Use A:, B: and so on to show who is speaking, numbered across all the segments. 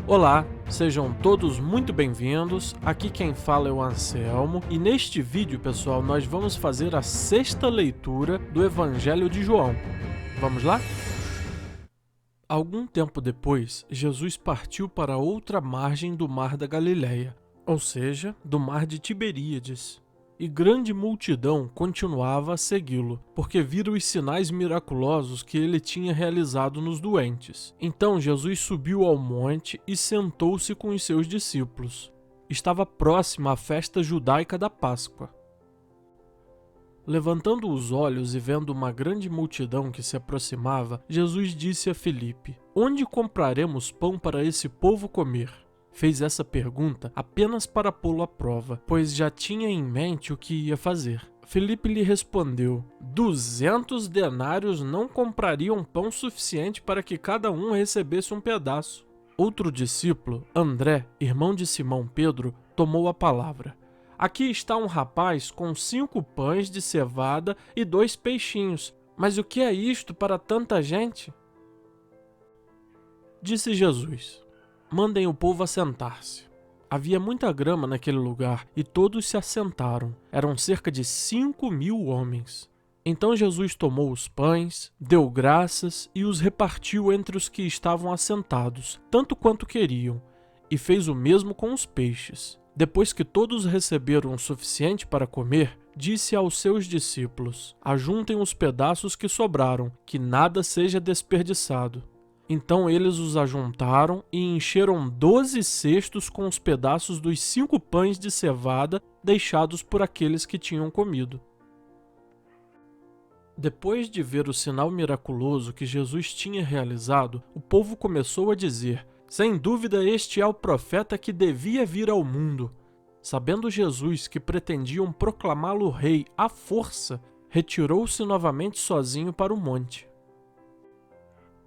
A: Olá, sejam todos muito bem-vindos. Aqui quem fala é o Anselmo e neste vídeo, pessoal, nós vamos fazer a sexta leitura do Evangelho de João. Vamos lá? Algum tempo depois, Jesus partiu para outra margem do mar da Galileia, ou seja, do mar de Tiberíades. E grande multidão continuava a segui-lo, porque viram os sinais miraculosos que ele tinha realizado nos doentes. Então Jesus subiu ao monte e sentou-se com os seus discípulos. Estava próxima a festa judaica da Páscoa. Levantando os olhos e vendo uma grande multidão que se aproximava, Jesus disse a Filipe: "Onde compraremos pão para esse povo comer?" Fez essa pergunta apenas para pô-lo à prova, pois já tinha em mente o que ia fazer. Filipe lhe respondeu: 200 denários não comprariam pão suficiente para que cada um recebesse um pedaço. Outro discípulo, André, irmão de Simão Pedro, tomou a palavra. Aqui está um rapaz com 5 pães de cevada e 2 peixinhos. Mas o que é isto para tanta gente? Disse Jesus: mandem o povo assentar-se. Havia muita grama naquele lugar e todos se assentaram. Eram cerca de 5.000 homens. Então Jesus tomou os pães, deu graças e os repartiu entre os que estavam assentados, tanto quanto queriam, e fez o mesmo com os peixes. Depois que todos receberam o suficiente para comer, disse aos seus discípulos: ajuntem os pedaços que sobraram, que nada seja desperdiçado. Então eles os ajuntaram e encheram 12 cestos com os pedaços dos 5 pães de cevada deixados por aqueles que tinham comido. Depois de ver o sinal miraculoso que Jesus tinha realizado, o povo começou a dizer: sem dúvida este é o profeta que devia vir ao mundo. Sabendo Jesus que pretendiam proclamá-lo rei à força, retirou-se novamente sozinho para o monte.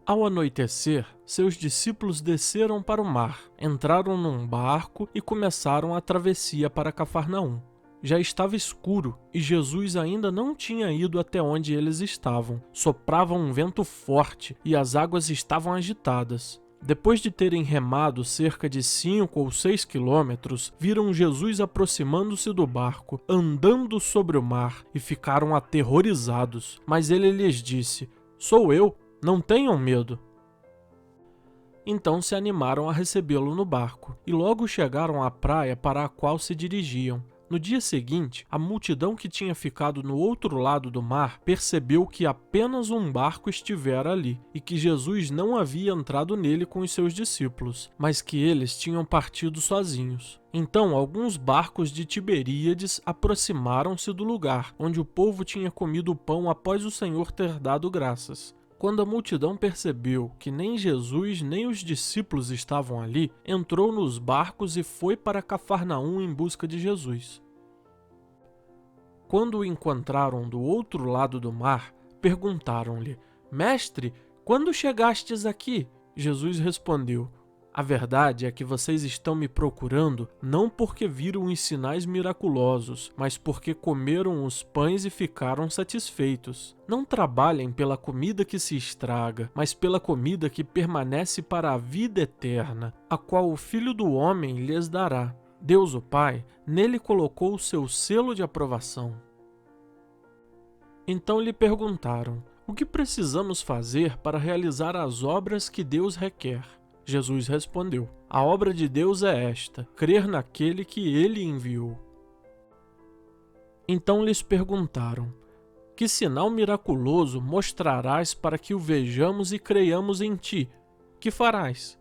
A: Ao anoitecer, seus discípulos desceram para o mar, entraram num barco e começaram a travessia para Cafarnaum. Já estava escuro e Jesus ainda não tinha ido até onde eles estavam. Soprava um vento forte e as águas estavam agitadas. Depois de terem remado cerca de 5 ou 6 quilômetros, viram Jesus aproximando-se do barco, andando sobre o mar, e ficaram aterrorizados. Mas ele lhes disse: sou eu. Não tenham medo. Então se animaram a recebê-lo no barco, e logo chegaram à praia para a qual se dirigiam. No dia seguinte, a multidão que tinha ficado no outro lado do mar percebeu que apenas um barco estivera ali, e que Jesus não havia entrado nele com os seus discípulos, mas que eles tinham partido sozinhos. Então alguns barcos de Tiberíades aproximaram-se do lugar onde o povo tinha comido o pão após o Senhor ter dado graças. Quando a multidão percebeu que nem Jesus nem os discípulos estavam ali, entrou nos barcos e foi para Cafarnaum em busca de Jesus. Quando o encontraram do outro lado do mar, perguntaram-lhe: Mestre, quando chegastes aqui? Jesus respondeu: a verdade é que vocês estão me procurando não porque viram os sinais miraculosos, mas porque comeram os pães e ficaram satisfeitos. Não trabalhem pela comida que se estraga, mas pela comida que permanece para a vida eterna, a qual o Filho do Homem lhes dará. Deus, o Pai, nele colocou o seu selo de aprovação. Então lhe perguntaram: o que precisamos fazer para realizar as obras que Deus requer? Jesus respondeu: a obra de Deus é esta, crer naquele que ele enviou. Então lhes perguntaram: que sinal miraculoso mostrarás para que o vejamos e creiamos em ti? Que farás?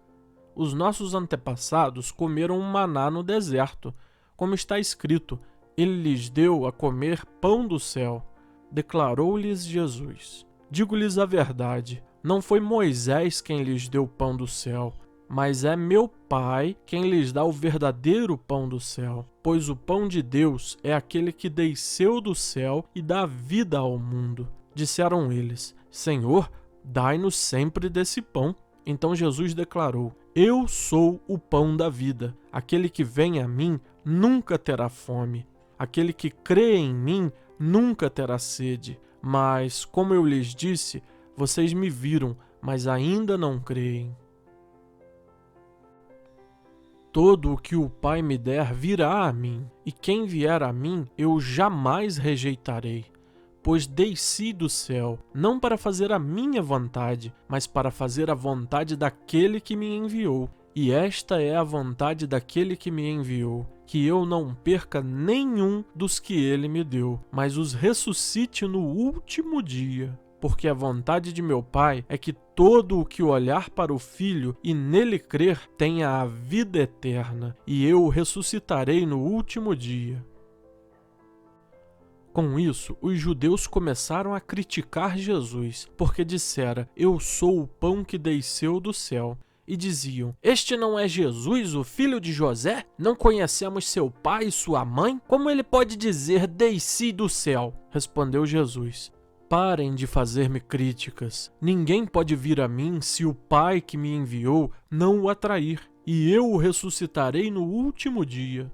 A: Os nossos antepassados comeram um maná no deserto, como está escrito: ele lhes deu a comer pão do céu. Declarou-lhes Jesus: digo-lhes a verdade, não foi Moisés quem lhes deu o pão do céu, mas é meu Pai quem lhes dá o verdadeiro pão do céu. Pois o pão de Deus é aquele que desceu do céu e dá vida ao mundo. Disseram eles: Senhor, dai-nos sempre desse pão. Então Jesus declarou: eu sou o pão da vida. Aquele que vem a mim nunca terá fome. Aquele que crê em mim nunca terá sede. Mas, como eu lhes disse, vocês me viram, mas ainda não creem. todo o que o Pai me der virá a mim, e quem vier a mim eu jamais rejeitarei. Pois desci do céu, não para fazer a minha vontade, mas para fazer a vontade daquele que me enviou. E esta é a vontade daquele que me enviou, que eu não perca nenhum dos que ele me deu, mas os ressuscite no último dia. Porque a vontade de meu Pai é que todo o que olhar para o Filho e nele crer tenha a vida eterna, e eu o ressuscitarei no último dia. Com isso, os judeus começaram a criticar Jesus, porque dissera: Eu sou o pão que desceu do céu. E diziam: Este não é Jesus, o filho de José? Não conhecemos seu pai e sua mãe? Como ele pode dizer: Desci do céu? Respondeu Jesus: Parem de fazer-me críticas. Ninguém pode vir a mim se o Pai que me enviou não o atrair, e eu o ressuscitarei no último dia.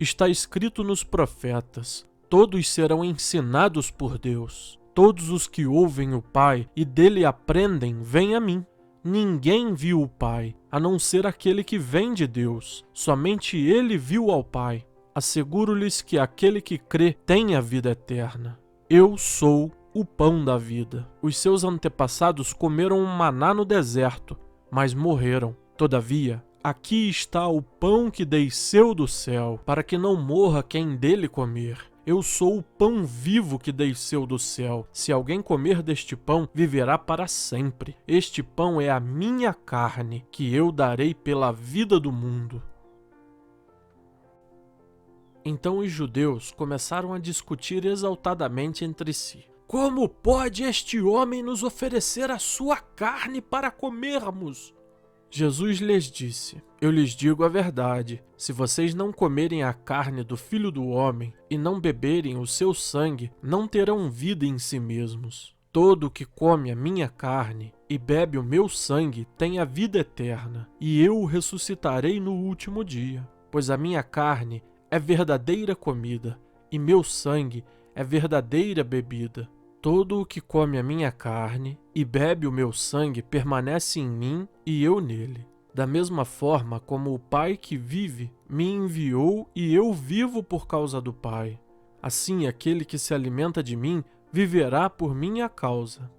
A: Está escrito nos profetas: todos serão ensinados por Deus. Todos os que ouvem o Pai e dele aprendem, vêm a mim. Ninguém viu o Pai, a não ser aquele que vem de Deus. Somente ele viu ao Pai. Asseguro-lhes que aquele que crê tem a vida eterna. Eu sou o pão da vida. Os seus antepassados comeram um maná no deserto, mas morreram. Todavia, aqui está o pão que desceu do céu, para que não morra quem dele comer. Eu sou o pão vivo que desceu do céu. Se alguém comer deste pão, viverá para sempre. Este pão é a minha carne, que eu darei pela vida do mundo. Então os judeus começaram a discutir exaltadamente entre si. Como pode este homem nos oferecer a sua carne para comermos? Jesus lhes disse: Eu lhes digo a verdade, se vocês não comerem a carne do Filho do Homem e não beberem o seu sangue, não terão vida em si mesmos. Todo o que come a minha carne e bebe o meu sangue tem a vida eterna, e eu o ressuscitarei no último dia. Pois a minha carne é verdadeira comida, e meu sangue é verdadeira bebida. Todo o que come a minha carne e bebe o meu sangue permanece em mim e eu nele. Da mesma forma como o Pai que vive me enviou e eu vivo por causa do Pai. Assim, aquele que se alimenta de mim viverá por minha causa.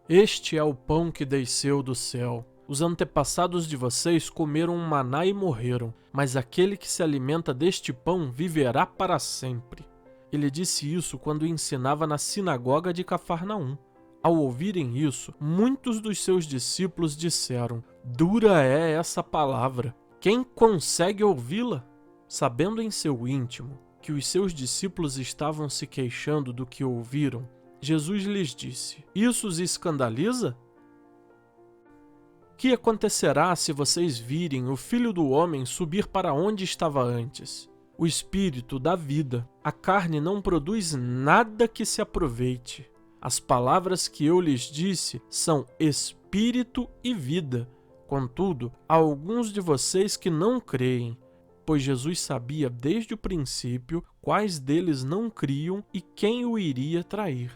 A: Este é o pão que desceu do céu. Os antepassados de vocês comeram um maná e morreram, mas aquele que se alimenta deste pão viverá para sempre. Ele disse isso quando ensinava na sinagoga de Cafarnaum. Ao ouvirem isso, muitos dos seus discípulos disseram: Dura é essa palavra, quem consegue ouvi-la? Sabendo em seu íntimo que os seus discípulos estavam se queixando do que ouviram, Jesus lhes disse: Isso os escandaliza? Que acontecerá se vocês virem o Filho do Homem subir para onde estava antes? O Espírito dá vida, a carne não produz nada que se aproveite. As palavras que eu lhes disse são Espírito e vida. Contudo, há alguns de vocês que não creem, pois Jesus sabia desde o princípio quais deles não criam e quem o iria trair.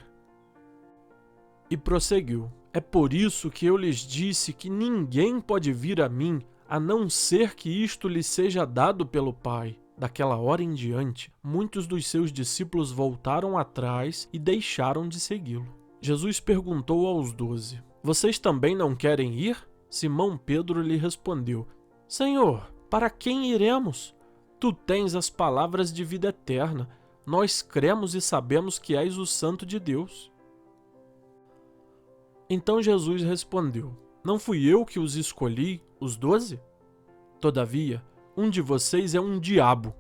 A: E prosseguiu: É por isso que eu lhes disse que ninguém pode vir a mim, a não ser que isto lhe seja dado pelo Pai. Daquela hora em diante, muitos dos seus discípulos voltaram atrás e deixaram de segui-lo. Jesus perguntou aos 12: Vocês também não querem ir? Simão Pedro lhe respondeu: Senhor, para quem iremos? Tu tens as palavras de vida eterna. Nós cremos e sabemos que és o Santo de Deus. Então Jesus respondeu: Não fui eu que os escolhi, os 12? Todavia, um de vocês é um diabo.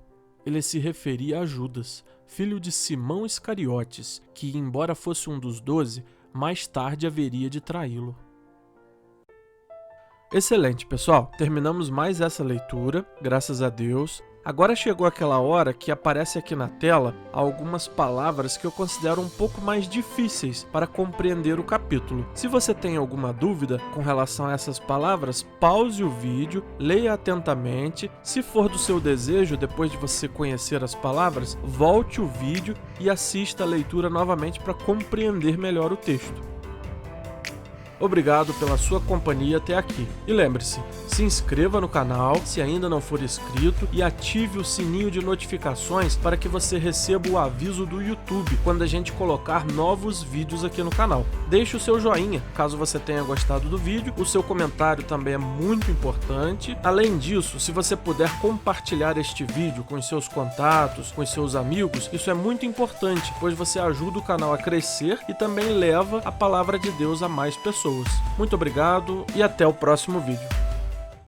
A: Ele se referia a Judas, filho de Simão Iscariotes, que, embora fosse um dos 12, mais tarde haveria de traí-lo. Excelente, pessoal! Terminamos mais essa leitura, graças a Deus. Agora chegou aquela hora que aparece aqui na tela algumas palavras que eu considero um pouco mais difíceis para compreender o capítulo. Se você tem alguma dúvida com relação a essas palavras, pause o vídeo, leia atentamente. Se for do seu desejo, depois de você conhecer as palavras, volte o vídeo e assista a leitura novamente para compreender melhor o texto. Obrigado pela sua companhia até aqui. E lembre-se, se inscreva no canal se ainda não for inscrito e ative o sininho de notificações para que você receba o aviso do YouTube quando a gente colocar novos vídeos aqui no canal. Deixe o seu joinha, caso você tenha gostado do vídeo, o seu comentário também é muito importante. Além disso, se você puder compartilhar este vídeo com os seus contatos, com os seus amigos, isso é muito importante, pois você ajuda o canal a crescer e também leva a palavra de Deus a mais pessoas. Muito obrigado e até o próximo vídeo.